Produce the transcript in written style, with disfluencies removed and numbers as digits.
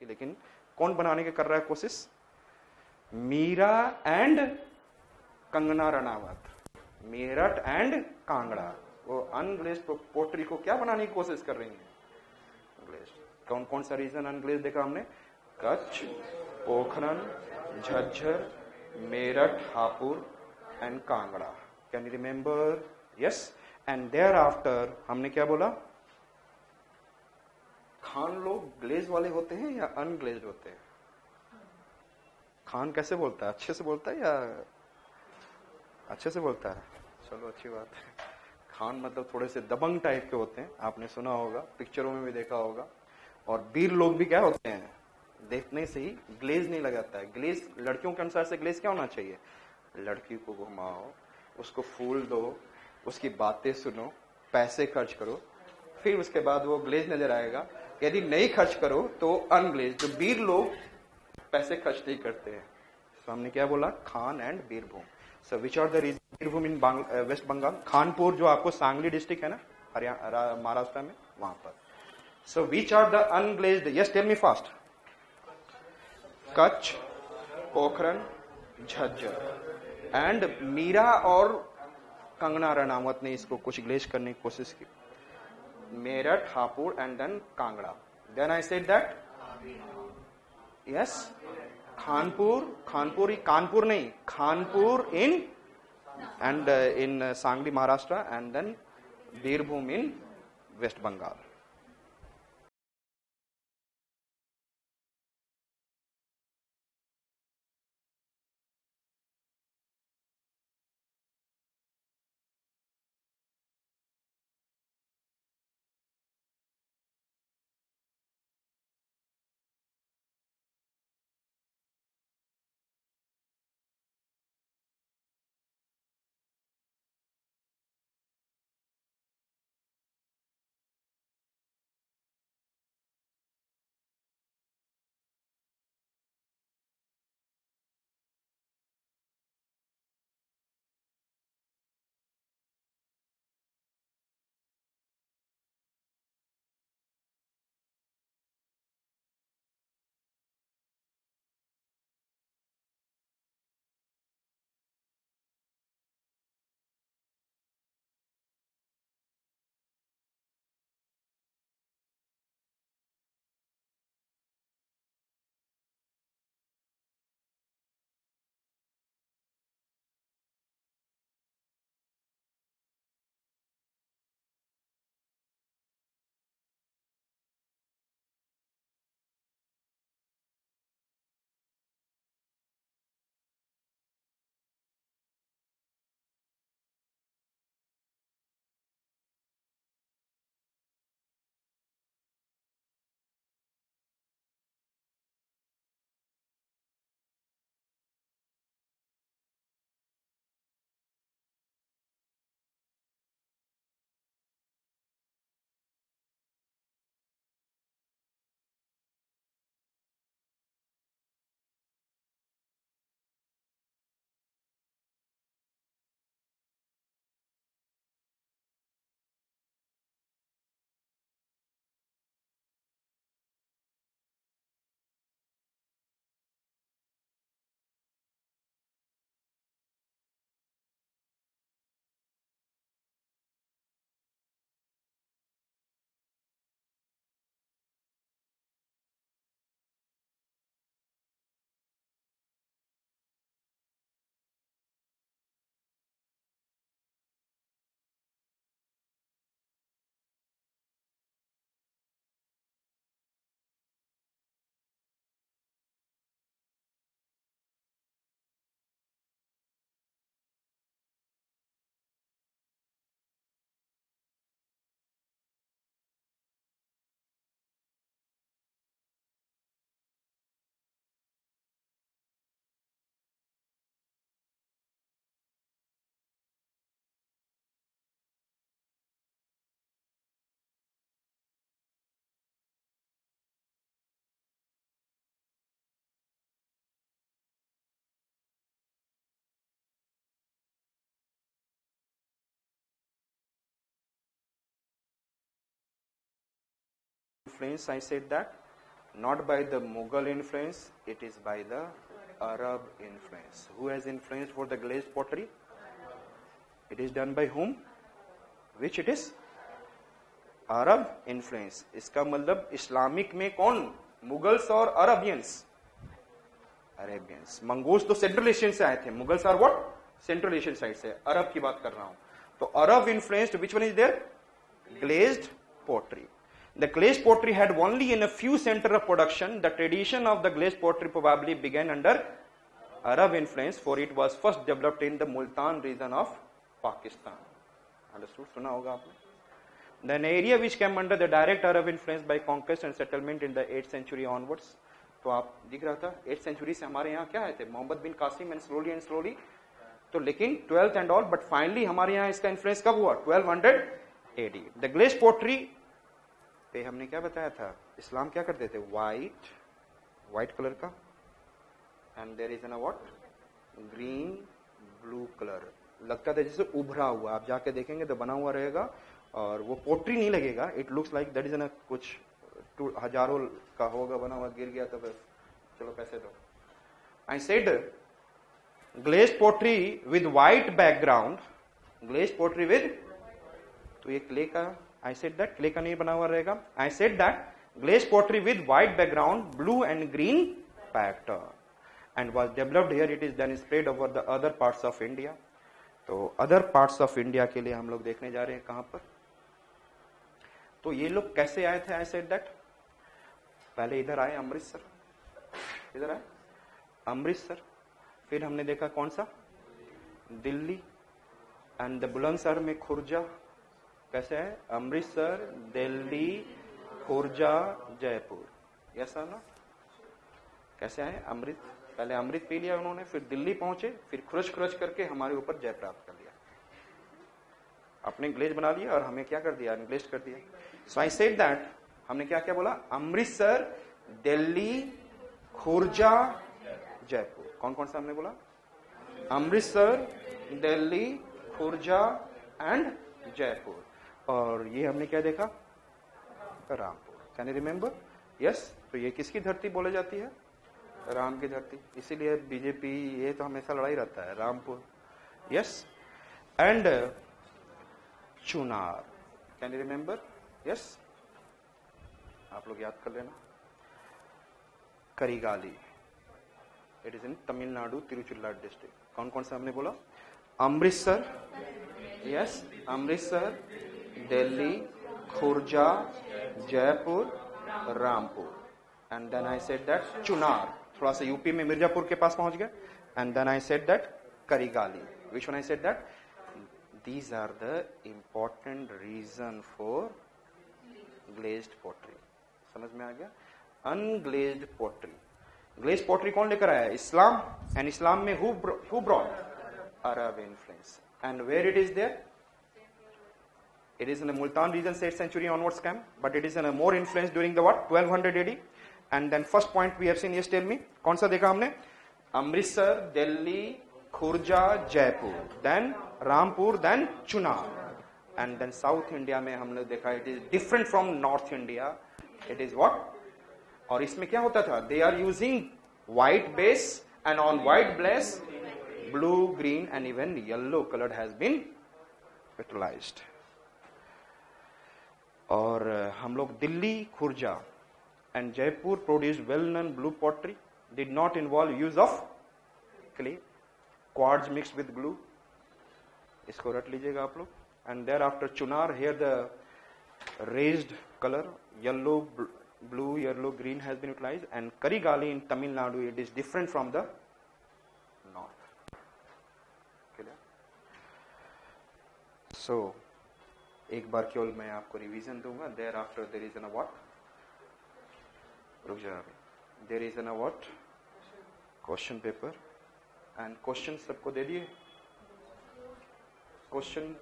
कि लेकिन कौन बनाने की कर रहा है कोशिश? मीरा एंड कंगना रनावत, मेरठ एंड कांगड़ा, वो अनग्लेज्ड पोट्री को क्या बनाने की कोशिश कर रही है? ग्लेज्ड। कौन कौन सा रीजन अनग्लेज्ड देखा हमने? Kutch, Pokhran, Jhajjar, Meerut, Hapur and Kangra. Can you remember? Yes. And there after हमने क्या बोला? खान लोग ग्लेज वाले होते हैं या अनग्लेज्ड होते हैं? खान कैसे बोलता है? अच्छे से बोलता है या अच्छे से बोलता है? चलो अच्छी बात है। खान मतलब थोड़े से दबंग टाइप के होते हैं, आपने सुना होगा, पिक्चरों में भी देखा होगा। और वीर लोग भी क्या होते हैं? देखने से ही ग्लेज नहीं लगाता है। ग्लेज लड़कियों के अनुसार से ग्लेज क्या होना चाहिए? लड़की को घुमाओ, उसको फूल दो, उसकी बातें सुनो, पैसे खर्च करो, फिर उसके बाद वो ग्लेज नजर आएगा। यदि नहीं खर्च करो तो अनग्लेज। जो वीर लोग पैसे खर्च नहीं करते हैं। तो हमने क्या बोला? Khan and Birbhum. So which are the region? Birbhum in waste Bengal. Khanpur जो आपको सांगली डिस्ट्रिक्ट है ना, हरियाणा महाराष्ट्र में, वहां पर। So which are the unglazed? Yes, tell me fast. Kutch, Pokhran, Jhajjar. And Meera और कंगना रनावत ने इसको कुछ ग्लेज करने की कोशिश की। Meerut, Hapur and then Kangra. Then I said that yes, Kanpur Kanpur नहीं, Khanpur in and in Sangli Maharashtra and then Birbhum in waste Bengal. Friends, I said that not by the Mughal influence, it is by the Arab influence. Who has influenced for the glazed pottery? It is done by whom? Which it is? Arab influence. इसका मतलब Islamic में कौन? मुगल्स और Arabians. Arabians. Mongols तो central Asian से आए थे. Mughals are what? Central Asian side से. अरब की बात कर रहा हूं. तो Arab influenced which one is there? Glazed pottery. The glazed pottery had only in a few centers of production. The tradition of the glazed pottery probably began under Arab influence, for it was first developed in the Multan region of Pakistan. Understood? सुना होगा आपने. Then area which came under the direct Arab influence by conquest and settlement in the 8th century onwards. तो आप दिख रहा था 8th century से हमारे यहाँ क्या आए थे? मोहम्मद बिन कासिम and slowly. तो लेकिन 12th and all, but finally हमारे यहाँ इसका influence कब हुआ? 1200 AD. The glazed pottery पे हमने क्या बताया था? इस्लाम क्या करते थे? व्हाइट कलर का, and there is an what? Green blue colour. लगता था जैसे उभरा हुआ. आप जाके देखेंगे तो बना हुआ रहेगा और वो पोट्री नहीं लगेगा. It looks like that is an कुछ हजारों का होगा बना हुआ. गिर गया तो बस चलो पैसे दो. I said glazed pottery with white background. glazed pottery with, तो ये क्ले का, I said that क्ले का नहीं बना हुआ रहेगा. I said that glazed pottery with white background, blue and green pattern, and was developed here. It is then spread over the other parts of India. तो other parts of India के लिए हम लोग देखने जा रहे हैं कहां पर. तो ये लोग कैसे आए थे? I said that पहले इधर आए अमृतसर. इधर आए अमृतसर. फिर हमने देखा कौन सा? दिल्ली. एंड द बुलंदशहर में खुर्जा. कैसे है? अमृतसर, दिल्ली, खुर्जा, जयपुर. यस सर ना? कैसे आए? अमृत. पहले अमृत पी लिया उन्होंने, फिर दिल्ली पहुंचे, फिर खुरच करके हमारे ऊपर जय प्राप्त कर लिया. अपने ग्लेज बना लिया और हमें क्या कर दिया? ग्लेज कर दिया. सो आई सेड दैट हमने क्या क्या बोला? अमृतसर, दिल्ली, खुर्जा, जयपुर. कौन कौन सा हमने बोला? अमृतसर, दिल्ली, खुर्जा एंड जयपुर. और ये हमने क्या देखा? Rampur. Can you remember? Yes. तो ये किसकी धरती बोली जाती है? राम की धरती. इसीलिए बीजेपी ये तो हमेशा लड़ाई रहता है. Rampur. Yes. And Chunar. Can you remember? Yes. आप लोग याद कर लेना. Karigali. It is in Tamil Nadu, Tiruchilla district. कौन कौन सा हमने बोला? Amritsar. Yes. Amritsar, Delhi, Khurja, Jaipur, Rampur. And then I said that Chunar. थोड़ा सा यूपी में मिर्जापुर के पास पहुंच गया. And then I said that Karigali. Which one I said that? These are the important region for glazed pottery. समझ में आ गया? अनग्लेज्ड पोट्री. ग्लेज्ड पोट्री कौन लेकर आया? इस्लाम. एंड इस्लाम में who brought? Arab influence. And where it is there? It is in the Multan region, 8th century onwards came, but it is in a more influence during the what? 1200 AD. And then first point we have seen, yes, tell me, कौन सा देखा हमने? Amritsar, Delhi, Khurja, Jaipur, then Rampur, then Chunar. And then South India में हमने देखा it is different from North India. It is what? और इसमें क्या होता था? They are using white base and on white base, blue, green and even yellow colored has been utilized. और हम लोग Delhi, Khurja and Jaipur produced well known blue pottery. Did not involve use of clay. Quartz mix with glue. इसको रट लीजिएगा आप लोग. And there after Chunar, here the raised colour yellow, blue, yellow, green has been utilized. And Karigali in Tamil Nadu, it is different from the north. So एक बार केवल मैं आपको रिवीजन दूंगा. Thereafter there is an what? रुक जाओ. देर is an what? Question paper. And question सबको दे दिए. क्वेश्चन